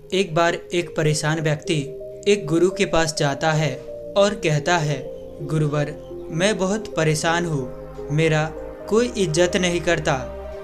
एक बार एक परेशान व्यक्ति एक गुरु के पास जाता है और कहता है, गुरुवर, मैं बहुत परेशान हूँ, मेरा कोई इज्जत नहीं करता।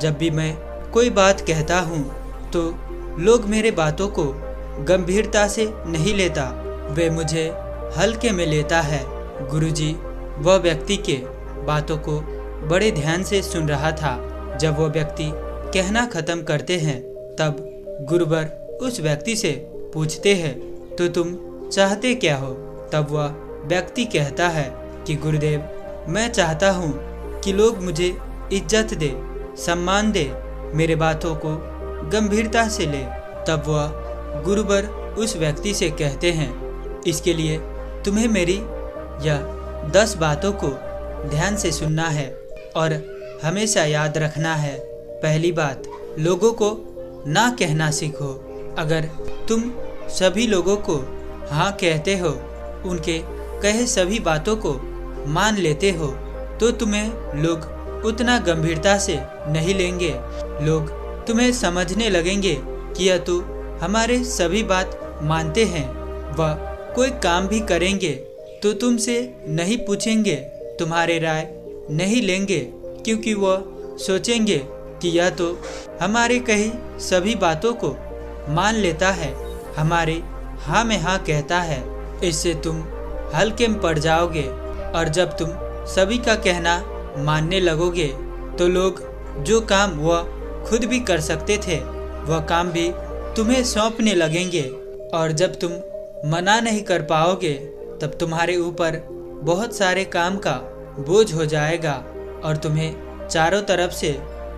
जब भी मैं कोई बात कहता हूँ तो लोग मेरे बातों को गंभीरता से नहीं लेता, वे मुझे हल्के में लेता है। गुरुजी वह व्यक्ति के बातों को बड़े ध्यान से सुन रहा था। जब वह व्यक्ति कहना खत्म करते हैं तब गुरुवर उस व्यक्ति से पूछते हैं, तो तुम चाहते क्या हो? तब वह व्यक्ति कहता है कि गुरुदेव, मैं चाहता हूँ कि लोग मुझे इज्जत दे, सम्मान दे, मेरे बातों को गंभीरता से ले। तब वह गुरुवर उस व्यक्ति से कहते हैं, इसके लिए तुम्हें मेरी यह 10 बातों को ध्यान से सुनना है और हमेशा याद रखना है। पहली बात, लोगों को ना कहना सीखो। अगर तुम सभी लोगों को हाँ कहते हो, उनके कहे सभी बातों को मान लेते हो, तो तुम्हें लोग उतना गंभीरता से नहीं लेंगे। लोग तुम्हें समझने लगेंगे कि यह तो हमारे सभी बात मानते हैं। वह कोई काम भी करेंगे तो तुमसे नहीं पूछेंगे, तुम्हारे राय नहीं लेंगे, क्योंकि वह सोचेंगे कि यह तो हमारे कही सभी बातों को मान लेता है, हमारे हाँ में हाँ कहता है। इससे तुम हल्के में पड़ जाओगे और जब तुम सभी का कहना मानने लगोगे तो लोग जो काम वह खुद भी कर सकते थे वह काम भी तुम्हें सौंपने लगेंगे। और जब तुम मना नहीं कर पाओगे तब तुम्हारे ऊपर बहुत सारे काम का बोझ हो जाएगा और तुम्हें चारों तरफ से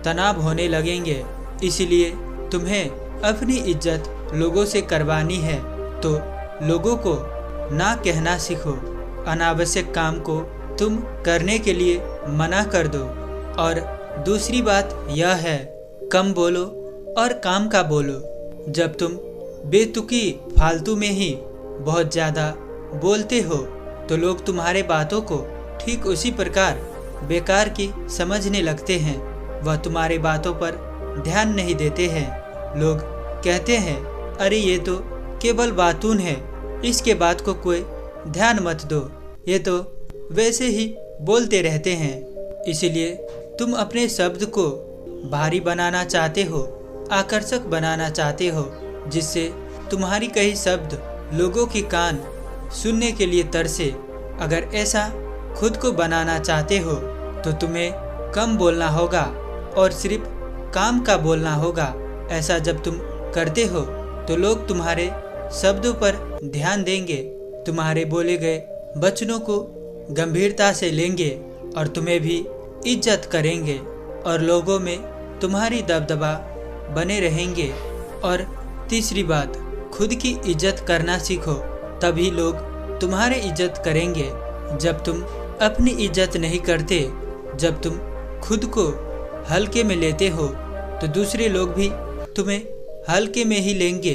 तनाव होने लगेंगे। इसलिए तुम्हें अपनी इज्जत लोगों से करवानी है तो लोगों को ना कहना सीखो। अनावश्यक काम को तुम करने के लिए मना कर दो। और दूसरी बात यह है, कम बोलो और काम का बोलो। जब तुम बेतुकी फालतू में ही बहुत ज़्यादा बोलते हो तो लोग तुम्हारे बातों को ठीक उसी प्रकार बेकार की समझने लगते हैं। वह तुम्हारे बातों पर ध्यान नहीं देते हैं। लोग कहते हैं, अरे ये तो केवल बातून है, इसके बात को कोई ध्यान मत दो, ये तो वैसे ही बोलते रहते हैं। इसीलिए तुम अपने शब्द को भारी बनाना चाहते हो, आकर्षक बनाना चाहते हो, जिससे तुम्हारी कई शब्द लोगों की कान सुनने के लिए तरसे। अगर ऐसा खुद को बनाना चाहते हो तो तुम्हें कम बोलना होगा और सिर्फ काम का बोलना होगा। ऐसा जब तुम करते हो तो लोग तुम्हारे शब्दों पर ध्यान देंगे, तुम्हारे बोले गए वचनों को गंभीरता से लेंगे और तुम्हें भी इज्जत करेंगे और लोगों में तुम्हारी दबदबा बने रहेंगे। और तीसरी बात, खुद की इज्जत करना सीखो, तभी लोग तुम्हारी इज्जत करेंगे। जब तुम अपनी इज्जत नहीं करते, जब तुम खुद को हल्के में लेते हो तो दूसरे लोग भी तुम्हें हल्के में ही लेंगे।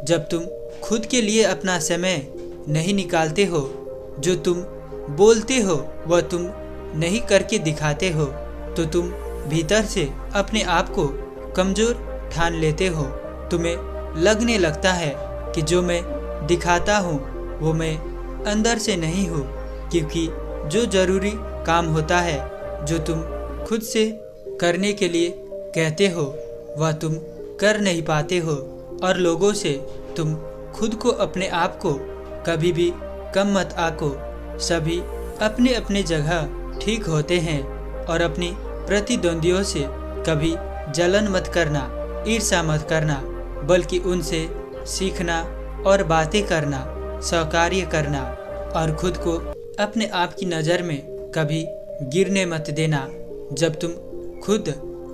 जब तुम खुद के लिए अपना समय नहीं निकालते हो, जो तुम बोलते हो वह तुम नहीं करके दिखाते हो, तो तुम भीतर से अपने आप को कमज़ोर ठान लेते हो। तुम्हें लगने लगता है कि जो मैं दिखाता हूँ वो मैं अंदर से नहीं हूँ, क्योंकि जो ज़रूरी काम होता है, जो तुम खुद से करने के लिए कहते हो, वह तुम कर नहीं पाते हो। और लोगों से तुम खुद को, अपने आप को कभी भी कम मत आको। सभी अपने अपने जगह ठीक होते हैं और अपनी प्रतिद्वंदियों से कभी जलन मत करना, ईर्ष्या मत करना, बल्कि उनसे सीखना और बातें करना, सहकार्य करना। और खुद को अपने आप की नज़र में कभी गिरने मत देना। जब तुम खुद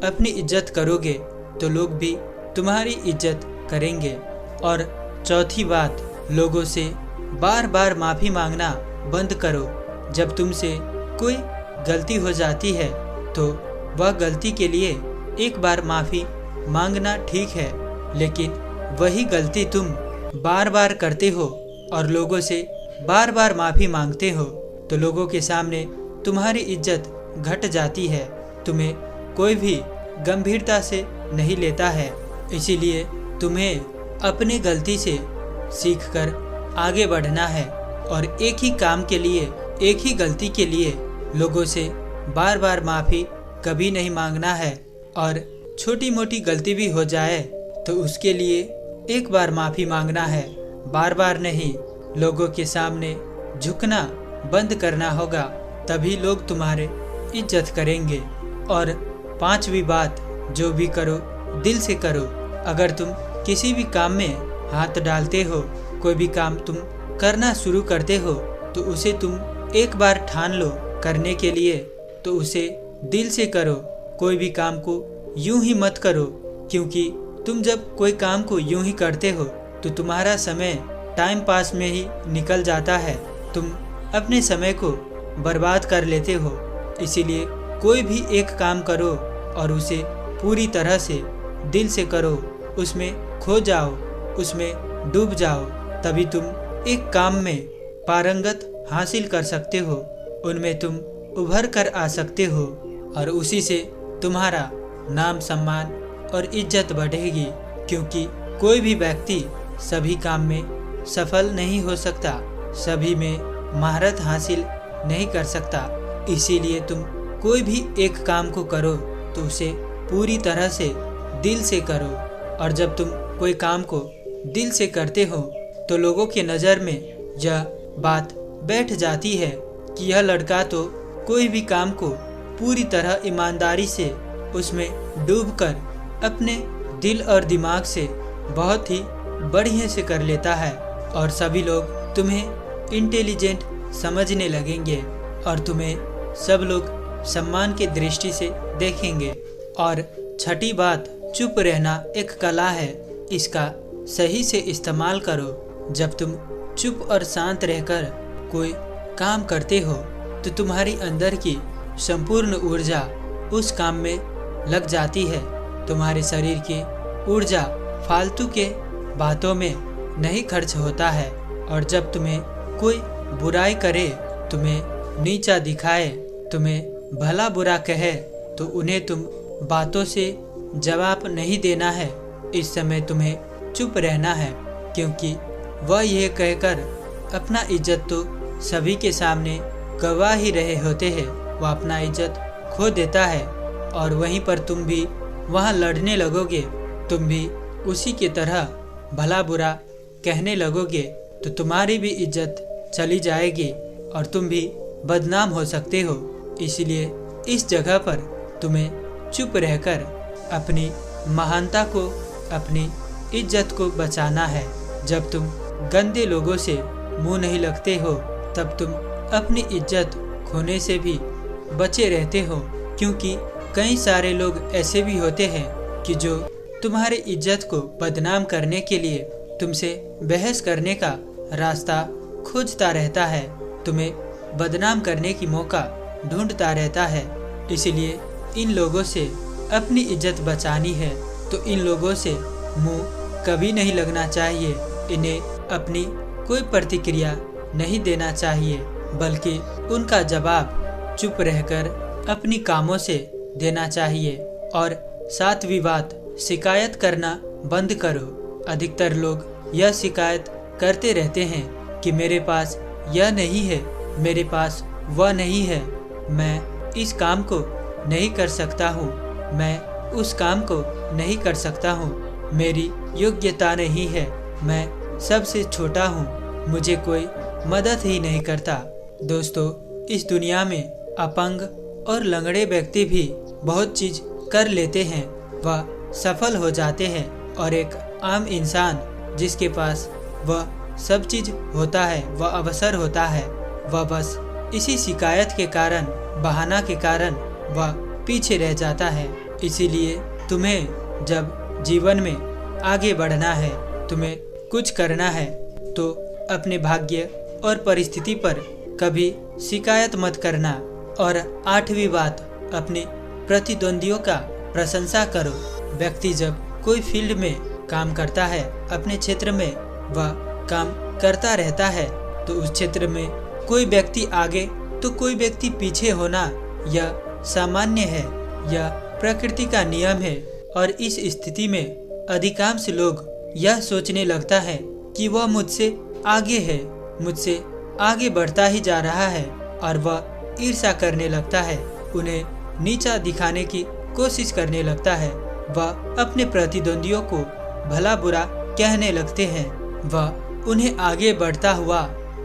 अपनी इज्जत करोगे तो लोग भी तुम्हारी इज्जत करेंगे। और चौथी बात, लोगों से बार बार माफ़ी मांगना बंद करो। जब तुमसे कोई गलती हो जाती है तो वह गलती के लिए एक बार माफ़ी मांगना ठीक है, लेकिन वही गलती तुम बार बार करते हो और लोगों से बार बार माफ़ी मांगते हो तो लोगों के सामने तुम्हारी इज्जत घट जाती है। तुम्हें कोई भी गंभीरता से नहीं लेता है। इसीलिए तुम्हें अपने गलती से सीखकर आगे बढ़ना है और एक ही काम के लिए, एक ही गलती के लिए लोगों से बार बार माफ़ी कभी नहीं मांगना है। और छोटी मोटी गलती भी हो जाए तो उसके लिए एक बार माफ़ी मांगना है, बार बार नहीं। लोगों के सामने झुकना बंद करना होगा, तभी लोग तुम्हारे इज्जत करेंगे। और 5वीं बात, जो भी करो दिल से करो। अगर तुम किसी भी काम में हाथ डालते हो, कोई भी काम तुम करना शुरू करते हो, तो उसे तुम एक बार ठान लो करने के लिए, तो उसे दिल से करो। कोई भी काम को यूं ही मत करो, क्योंकि तुम जब कोई काम को यूं ही करते हो तो तुम्हारा समय टाइम पास में ही निकल जाता है, तुम अपने समय को बर्बाद कर लेते हो। इसीलिए कोई भी एक काम करो और उसे पूरी तरह से दिल से करो, उसमें खो जाओ, उसमें डूब जाओ, तभी तुम एक काम में पारंगत हासिल कर सकते हो, उनमें तुम उभर कर आ सकते हो और उसी से तुम्हारा नाम सम्मान और इज्जत बढ़ेगी। क्योंकि कोई भी व्यक्ति सभी काम में सफल नहीं हो सकता, सभी में महारत हासिल नहीं कर सकता। इसीलिए तुम कोई भी एक काम को करो तो उसे पूरी तरह से दिल से करो। और जब तुम कोई काम को दिल से करते हो तो लोगों के नज़र में यह बात बैठ जाती है कि यह लड़का तो कोई भी काम को पूरी तरह ईमानदारी से उसमें डूबकर अपने दिल और दिमाग से बहुत ही बढ़िया से कर लेता है, और सभी लोग तुम्हें इंटेलिजेंट समझने लगेंगे और तुम्हें सब लोग सम्मान की दृष्टि से देखेंगे। और 6ठी बात, चुप रहना एक कला है, इसका सही से इस्तेमाल करो। जब तुम चुप और शांत रहकर कोई काम करते हो तो तुम्हारी अंदर की संपूर्ण ऊर्जा उस काम में लग जाती है। तुम्हारे शरीर की ऊर्जा फालतू के बातों में नहीं खर्च होता है। और जब तुम्हें कोई बुराई करे, तुम्हें नीचा दिखाए, तुम्हें भला बुरा कहे, तो उन्हें तुम बातों से जवाब नहीं देना है। इस समय तुम्हें चुप रहना है, क्योंकि वह यह कहकर अपना इज्जत तो सभी के सामने गवा ही रहे होते हैं, वह अपना इज्जत खो देता है और वहीं पर तुम भी वहाँ लड़ने लगोगे, तुम भी उसी की तरह भला बुरा कहने लगोगे, तो तुम्हारी भी इज्जत चली जाएगी और तुम भी बदनाम हो सकते हो। इसलिए इस जगह पर तुम्हें चुप रहकर अपनी महानता को, अपनी इज्जत को बचाना है। जब तुम गंदे लोगों से मुंह नहीं लगते हो, तब तुम अपनी इज्जत खोने से भी बचे रहते हो। क्योंकि कई सारे लोग ऐसे भी होते हैं कि जो तुम्हारी इज्जत को बदनाम करने के लिए तुमसे बहस करने का रास्ता खोजता रहता है, तुम्हें बदनाम करने की मौका ढूंढता रहता है। इसलिए इन लोगों से अपनी इज्जत बचानी है तो इन लोगों से मुंह कभी नहीं लगना चाहिए, इन्हें अपनी कोई प्रतिक्रिया नहीं देना चाहिए, बल्कि उनका जवाब चुप रहकर अपनी कामों से देना चाहिए। और 7वीं बात, शिकायत करना बंद करो। अधिकतर लोग यह शिकायत करते रहते हैं कि मेरे पास यह नहीं है, मेरे पास वह नहीं है, मैं इस काम को नहीं कर सकता हूँ, मैं उस काम को नहीं कर सकता हूँ, मेरी योग्यता नहीं है, मैं सबसे छोटा हूँ, मुझे कोई मदद ही नहीं करता। दोस्तों, इस दुनिया में अपंग और लंगड़े व्यक्ति भी बहुत चीज़ कर लेते हैं, वह सफल हो जाते हैं, और एक आम इंसान जिसके पास वह सब चीज़ होता है, वह अवसर होता है, वह बस इसी शिकायत के कारण, बहाना के कारण वह पीछे रह जाता है। इसीलिए तुम्हें जब जीवन में आगे बढ़ना है, तुम्हें कुछ करना है, तो अपने भाग्य और परिस्थिति पर कभी शिकायत मत करना। और 8वीं बात, अपने प्रतिद्वंदियों का प्रशंसा करो। व्यक्ति जब कोई फील्ड में काम करता है, अपने क्षेत्र में वह काम करता रहता है, तो उस क्षेत्र में कोई व्यक्ति आगे तो कोई व्यक्ति पीछे होना यह सामान्य है, यह प्रकृति का नियम है। और इस स्थिति में अधिकांश लोग यह सोचने लगता है कि वह मुझसे आगे है, मुझसे आगे बढ़ता ही जा रहा है और वह ईर्ष्या करने लगता है, उन्हें नीचा दिखाने की कोशिश करने लगता है। वह अपने प्रतिद्वंदियों को भला बुरा कहने लगते हैं। वह उन्हें आगे बढ़ता हुआ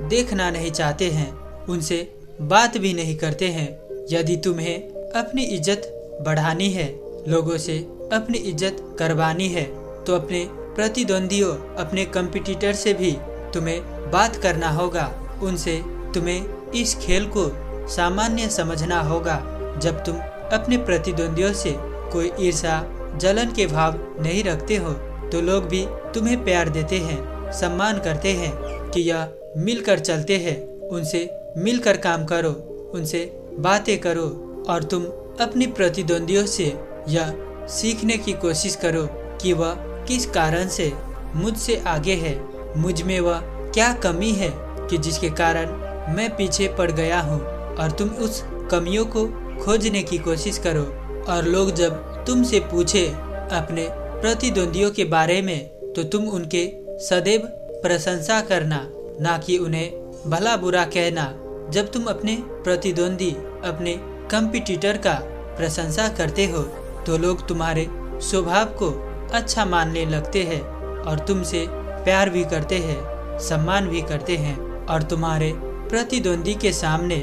देखना नहीं चाहते हैं, उनसे बात भी नहीं करते हैं। यदि तुम्हें अपनी इज्जत बढ़ानी है, लोगों से अपनी इज्जत करवानी है, तो अपने प्रतिद्वंदियों, अपने कंपटीटर से भी तुम्हें बात करना होगा। उनसे तुम्हें इस खेल को सामान्य समझना होगा। जब तुम अपने प्रतिद्वंदियों से कोई ईर्ष्या, जलन के भाव नहीं रखते हो, तो लोग भी तुम्हें प्यार देते हैं, सम्मान करते हैं कि यह मिलकर चलते हैं। उनसे मिलकर काम करो, उनसे बातें करो और तुम अपनी प्रतिद्वंदियों से यह सीखने की कोशिश करो कि वह किस कारण से मुझसे आगे है, मुझ में वह क्या कमी है कि जिसके कारण मैं पीछे पड़ गया हूँ, और तुम उस कमियों को खोजने की कोशिश करो। और लोग जब तुमसे पूछे अपने प्रतिद्वंदियों के बारे में, तो तुम उनके सदैव प्रशंसा करना, ना कि उन्हें भला बुरा कहना। जब तुम अपने प्रतिद्वंदी, अपने कंपटीटर का प्रशंसा करते हो, तो लोग तुम्हारे स्वभाव को अच्छा मानने लगते हैं और तुमसे प्यार भी करते हैं, सम्मान भी करते हैं, और तुम्हारे प्रतिद्वंदी के सामने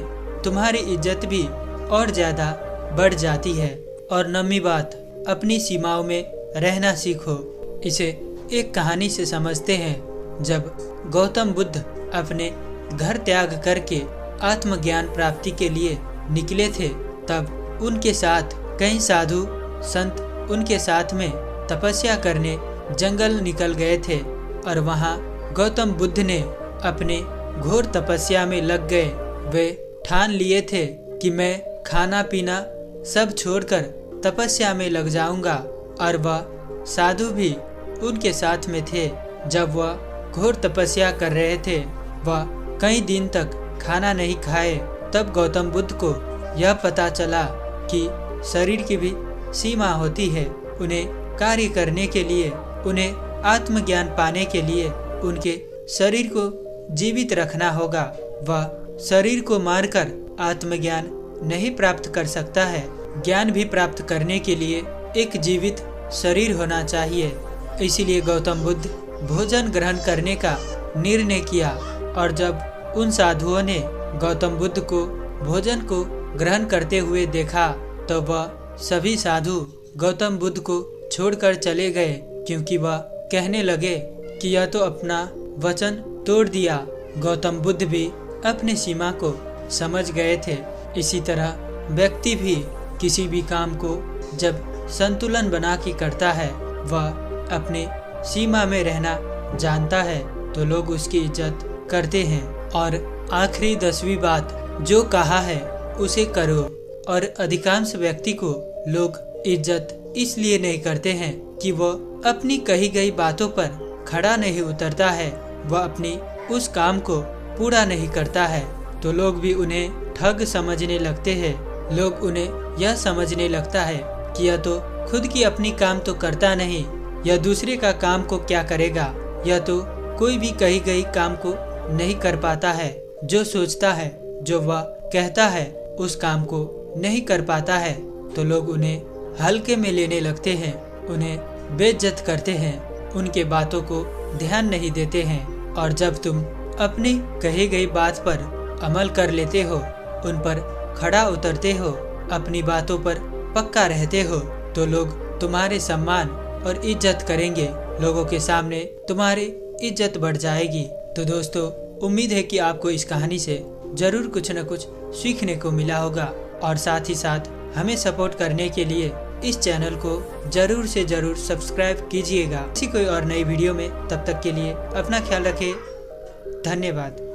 तुम्हारी इज्जत भी और ज़्यादा बढ़ जाती है। और नौवीं बात, अपनी सीमाओं में रहना सीखो। इसे एक कहानी से समझते हैं। जब गौतम बुद्ध अपने घर त्याग करके आत्मज्ञान प्राप्ति के लिए निकले थे, तब उनके साथ कई साधु संत उनके साथ में तपस्या करने जंगल निकल गए थे। और वहाँ गौतम बुद्ध ने अपने घोर तपस्या में लग गए। वे ठान लिए थे कि मैं खाना पीना सब छोड़कर तपस्या में लग जाऊंगा, और वह साधु भी उनके साथ में थे। जब वह घोर तपस्या कर रहे थे, वह कई दिन तक खाना नहीं खाए। तब गौतम बुद्ध को यह पता चला कि शरीर की भी सीमा होती है। उन्हें कार्य करने के लिए, उन्हें आत्मज्ञान पाने के लिए उनके शरीर को जीवित रखना होगा। वह शरीर को मारकर आत्मज्ञान नहीं प्राप्त कर सकता है। ज्ञान भी प्राप्त करने के लिए एक जीवित शरीर होना चाहिए। इसीलिए गौतम बुद्ध भोजन ग्रहण करने का निर्णय किया। और जब उन साधुओं ने गौतम बुद्ध को भोजन को ग्रहण करते हुए देखा, तो वह सभी साधु गौतम बुद्ध को छोड़कर चले गए, क्योंकि वह कहने लगे कि यह तो अपना वचन तोड़ दिया। गौतम बुद्ध भी अपनी सीमा को समझ गए थे। इसी तरह व्यक्ति भी किसी भी काम को जब संतुलन बना के करता है, वह अपने सीमा में रहना जानता है, तो लोग उसकी इज्जत करते हैं। और आखिरी 10वीं बात, जो कहा है उसे करो। और अधिकांश व्यक्ति को लोग इज्जत इसलिए नहीं करते हैं कि वह अपनी कही गई बातों पर खड़ा नहीं उतरता है, वह अपनी उस काम को पूरा नहीं करता है, तो लोग भी उन्हें ठग समझने लगते हैं। लोग उन्हें यह समझने लगता है कि यह तो खुद की अपनी काम तो करता नहीं, यह दूसरे का काम को क्या करेगा, यह तो कोई भी कही गई काम को नहीं कर पाता है। जो सोचता है, जो वह कहता है, उस काम को नहीं कर पाता है, तो लोग उन्हें हल्के में लेने लगते हैं, उन्हें बेइज्जत करते हैं, उनके बातों को ध्यान नहीं देते हैं। और जब तुम अपनी कही गई बात पर अमल कर लेते हो, उन पर खड़ा उतरते हो, अपनी बातों पर पक्का रहते हो, तो लोग तुम्हारे सम्मान और इज्जत करेंगे। लोगों के सामने तुम्हारी इज्जत बढ़ जाएगी। तो दोस्तों, उम्मीद है कि आपको इस कहानी से जरूर कुछ न कुछ सीखने को मिला होगा, और साथ ही साथ हमें सपोर्ट करने के लिए इस चैनल को जरूर से जरूर सब्सक्राइब कीजिएगा। किसी कोई और नई वीडियो में, तब तक के लिए अपना ख्याल रखें। धन्यवाद।